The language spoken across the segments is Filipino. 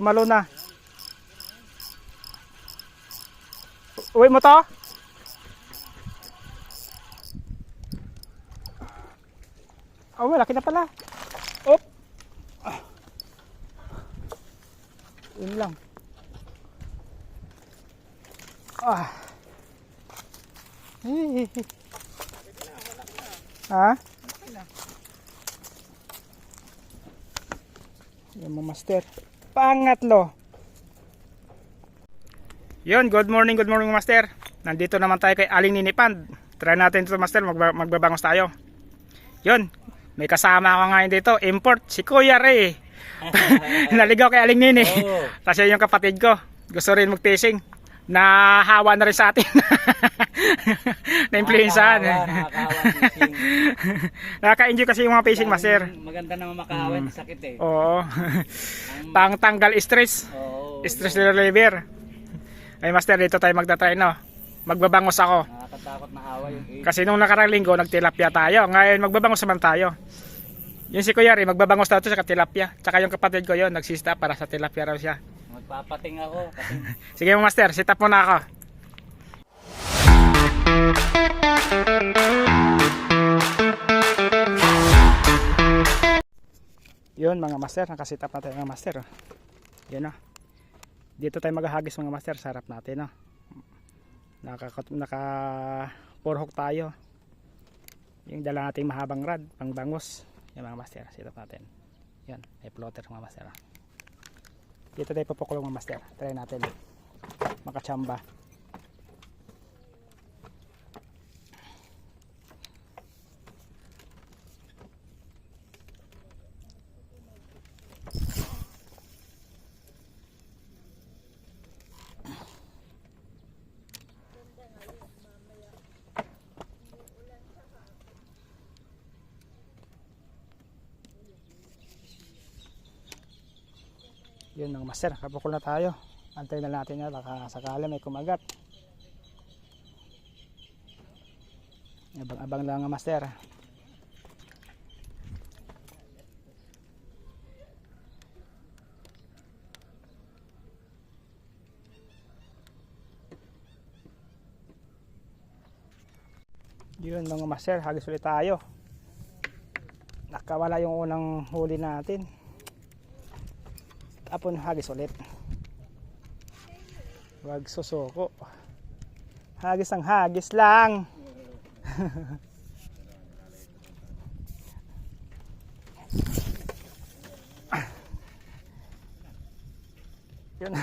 Tumalo na. Uwi mo to? Oh, malaki na pala. Op. Yun lang. Ha? Yung mga master. Pangatlo. Yun, good morning master. Nandito naman tayo kay Aling Ninipand. Try natin ito master, magbabangos tayo. Yun, may kasama ako ngayon dito, import, si Kuya Ray. Naligaw kay Aling Nini. Kasi yung kapatid ko, gusto rin mag-fishing. Nahawa na rin sa atin. Na-influencean. Nakaka-enjoy kasi yung mga fishing master. Maganda naman makahawa, sakit eh. Oo. Pang tanggal stress. Stress reliever. Ay master, dito tayo magta-try no. Magbabangos ako. Nakakatakot na hawa yung kasi nung nakarang linggo nagtilapia tayo. Ngayon magbabangos naman tayo. Yung si Kuya Ray, magbabangos tayo sa tilapia. Tsaka yung kapatid ko yon nagsista para sa tilapia raw siya. Magpapating ako. Sige mo master, sit up muna ako. Yun mga master, nakasit up na tayo mga master. Yun o. Dito tayo maghahagis mga master, sarap natin o. Naka 4 hook tayo. Yung dala nating mahabang rod, pang bangos. Yung mga master, sit up natin. Yan, may floater mga master. Dito tayo papakulong mga master. Try natin. Makachamba. Yun mga master, kapukul na tayo. Antay na natin na baka sakali may kumagat. Abang-abang lang mga master. Yun mga master, hagis ulit tayo. Nakawala yung unang huli natin. Tapon hagis ulit. Wag susuko. Hagis ang hagis lang. Yun.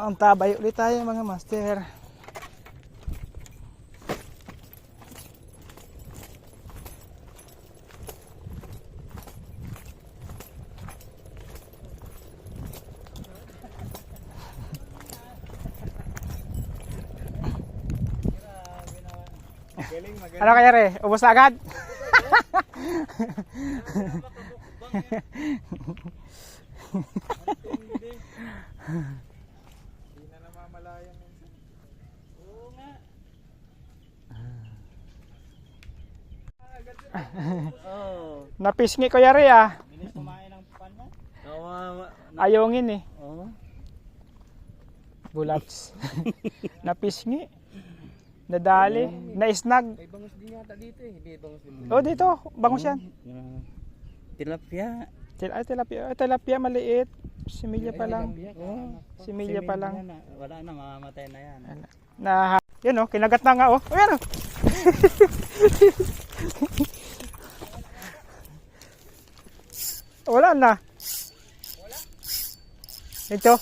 Ang tabay ulit tayo mga master. Ano kaya Re? Ubos na agad? Napisngi ko yari ah. Bilis kumain ng pan mo. Ayongin eh. Oo. Bulats. Napisngi. Nadali. Naisnag. May bangus din yata dito eh. Hindi bangus din. Oh dito. Bangus yan. Tilapia. Tilapia maliit. Similya pa lang. Similya pa lang. Wala na, mamamatay na yan. Yan oh. Kinagat na nga oh. Oh yan oh. Wala na. Ito.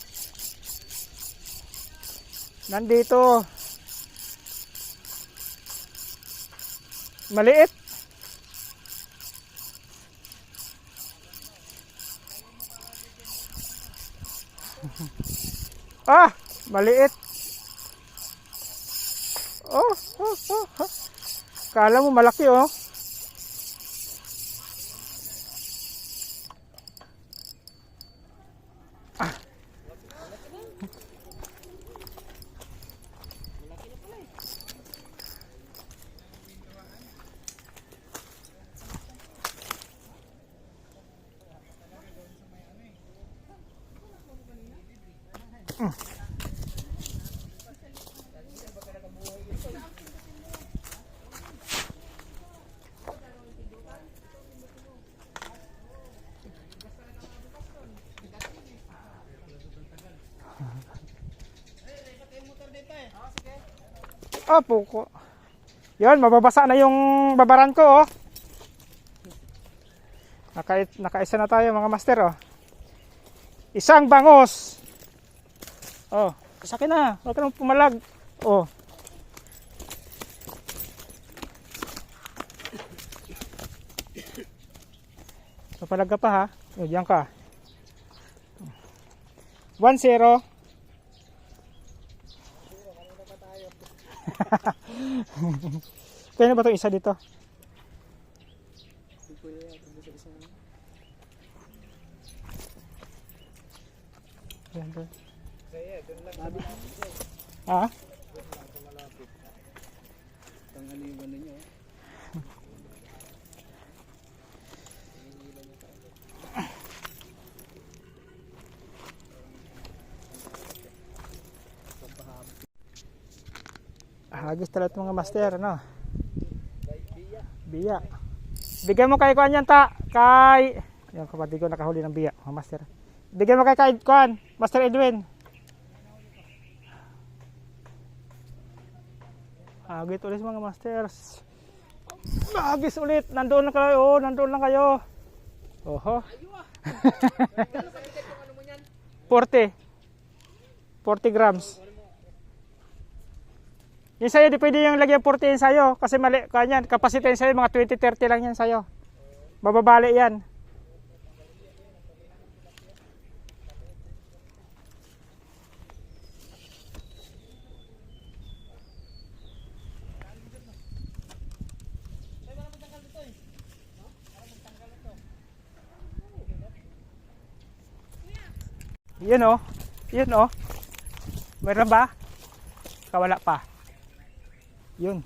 Nandito. Maliit. Ah, maliit. Oh, oh, oh, oh. Kala mo malaki oh. Oh, puko. Yan, mababasa na yung babaran ko, oh. Nakaisa na tayo, mga master, oh. Isang bangos. Oh, sakin na. Huwag ka nang pumalag. Oh. Papalag ka pa, ha. Oh, diyan ka. 1-0. Kaya na ba itong isa dito? Ha? Pangaliwan ninyo. Hagis talaga mga master, ano? Biya. Bigyan mo kay Kuan yan, ta. Kay... Yung kapatid ko nakahuli ng biya, mga master. Bigyan mo kay Kuan, Master Edwin. Hagis ulit mga masters. Hagis ulit. Nandoon lang kayo. Oh, nandoon lang kayo. Oho. 40. 40 grams. Yung sa'yo, di pwede yung lagyan 40 yan sa'yo. Kasi mali, kanyan, kapasite yan sa'yo, mga 20-30 lang yan sa'yo. Bababali yan. Yun oh. Yun oh. Meron ba? Kawala pa. Yun.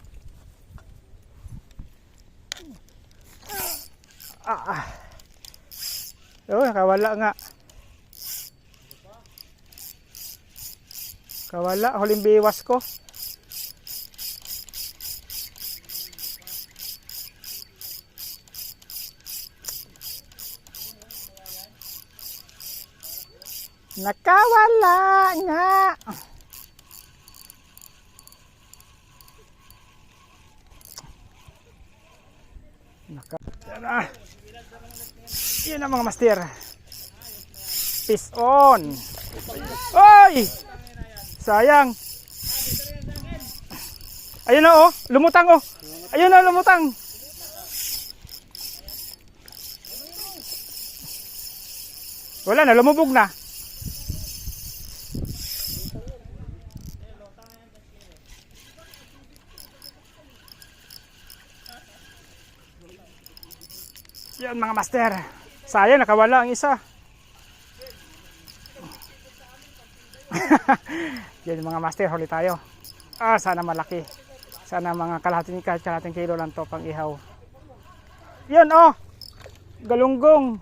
Oh, kawala nga. Kawala, huling biwas ko. Nakawala nga. Yan ang mga master. Fish on. Oy! Sayang. Ayun na oh, lumutang oh. Ayun na lumutang. Wala na, lumubog na. Yan mga master. Sayang, nakawala ang isa. Yan mga master, huli tayo. Sana malaki. Sana mga kalahating kilo lang to pang ihaw. Yan oh. Galunggong.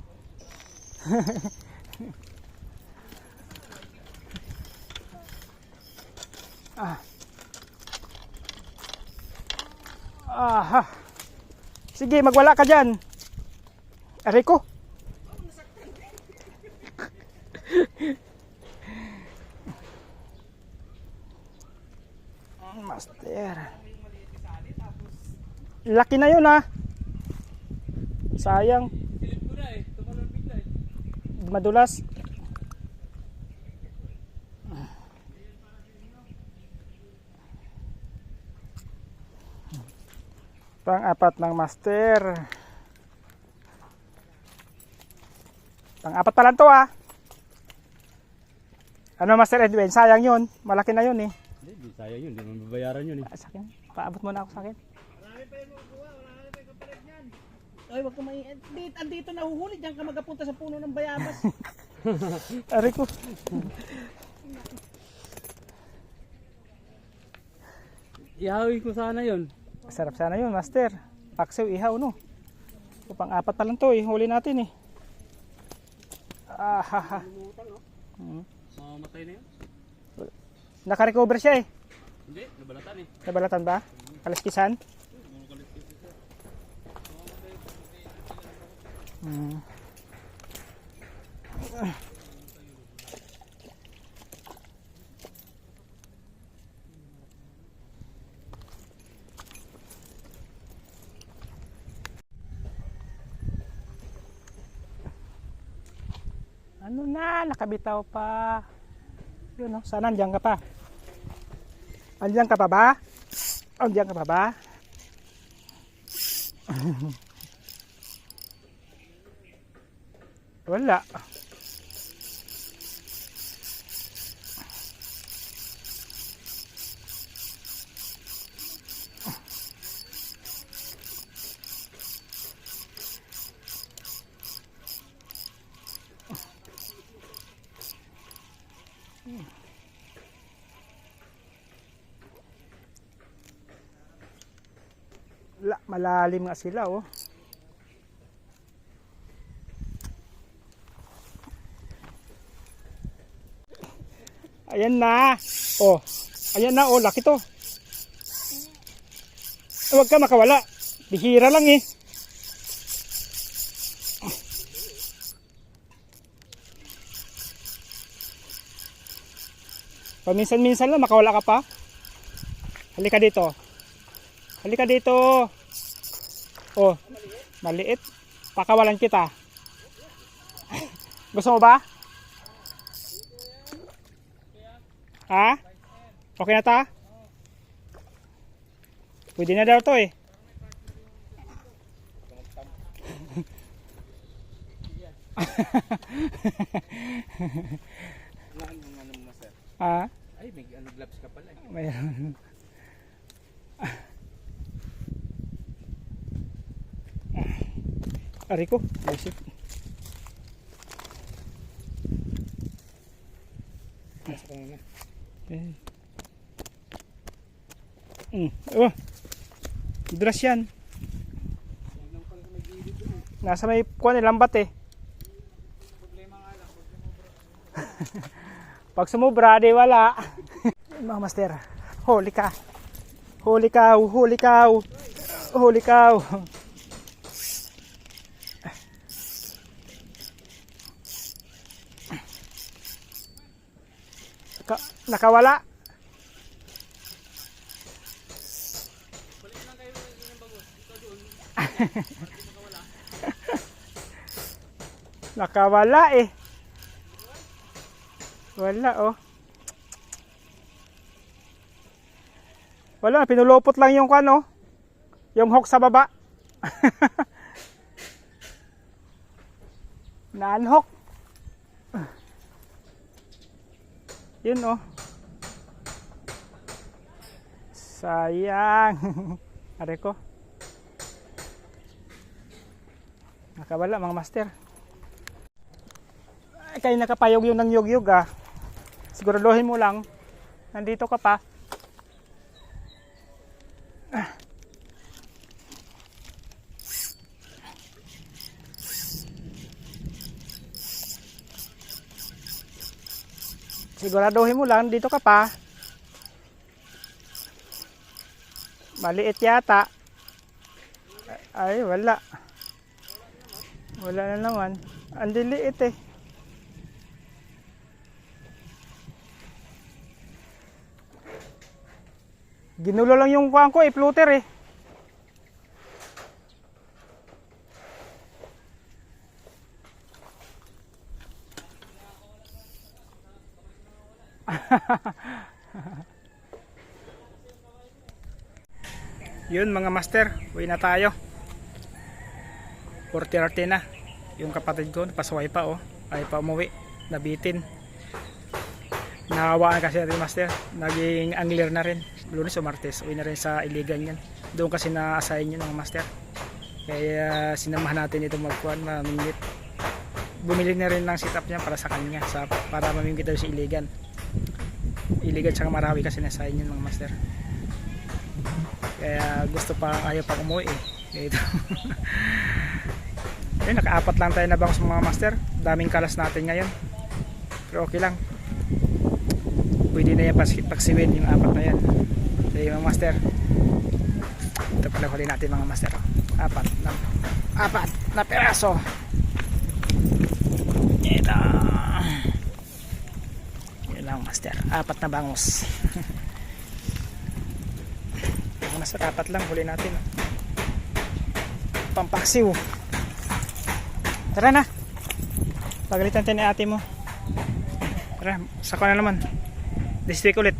Sige, magwala ka dyan. Aray ko. Master. Laki na yun ha. Sayang. Madulas. Pang-apat ng master. Pang-apat pa lang to ah. Ano Master Edwin? Sayang yun. Malaki na yun eh. Hindi, sayang yun. Hindi mo babayaran yun eh. Sa akin. Paabot mo na ako sa akin. Marami pa yung makukuha, marami pa yung kapalit niyan. Ay, wag ka may... Andito nahuhuli, diyan ka magapunta sa puno ng bayabas. Aray ko. Ihawin ko sana yun. Sarap sana yun, Master. Paksiw, ihaw, no? So, pang-apat pa lang to eh. Huli natin eh. Ah, ha, ha. Mamamatay na yun? Naka-recover siya eh. Hindi, nabalatan eh. Nabalatan ba? Kaliskisan? Hmm. Ano na, nakabitaw pa. Yun no, sana andyan ka pa. Andyan ka pa ba? Andyan ka pa ba? Wala. Malalim nga sila oh. Ayan na. Oh. Ayan na oh, laki to. Huwag ka makawala. Bihira lang eh. Paminsan-minsan lang makawala ka pa. Halika dito. Halika dito. Oh, maliit. Pakawalan kita. Gusto mo ba? Ha? Okay na ta? Pwede na daw to eh. Ha? Ay, may gloves ka pala eh. Mayroon. Ari ko, isip. Okay. Oh. Hidras yan. Nasa may kuwan eh, lambat eh. Pag sumubra, di wala. Mga master, huli ka. Huli ka, huli ka. Huli ka. Nakawala. Nakawala eh. Wala oh. Wala, pinulupot lang yung kano. Yung hook sa baba. Na-unhook. Yun oh. Sayang. Are ko. Nakawala mga master. Ay, kayo nakapayog yung ng yug-yug ah. Siguraduhin mo lang. Nandito ka pa. Siguraduhin mo lang, dito ka pa. Maliit yata. Ay, wala. Wala na naman. Ang liliit eh. Ginulo lang yung kuhaan ko eh, floater eh. Yun mga master, uwi na tayo. 4:30 na. Yung kapatid ko napasaway pa oh. Ay pa umuwi, nabitin. Nahawaan kasi natin master, naging angler na rin. Lunes o Martes, uwi na rin sa Iligan yan. Doon kasi na-assign yun mga master. Kaya sinamahan natin ito mamingwit. Bumili na rin ng setup niya para sa kanya, para mamingwit daw si Iligan. Iligan tsaka Marawi kasi na-assign yun mga master. Kaya gusto pa, ayaw pa umuwi eh. Ito. Ayun, naka-4 lang tayo na bangus mga master. Daming kalas natin ngayon. Pero okay lang. Pwede na yan pagsiwin yung 4 na yan. So yung mga master. Ito pala huli natin mga master. 4 na peraso. Ito. Yun lang master. 4 na bangus. Mga master, 4 lang huli natin. Pampaksiw. Tara na. Pagalitan tayo ni ate mo. Tara, sako na naman. This week ulit.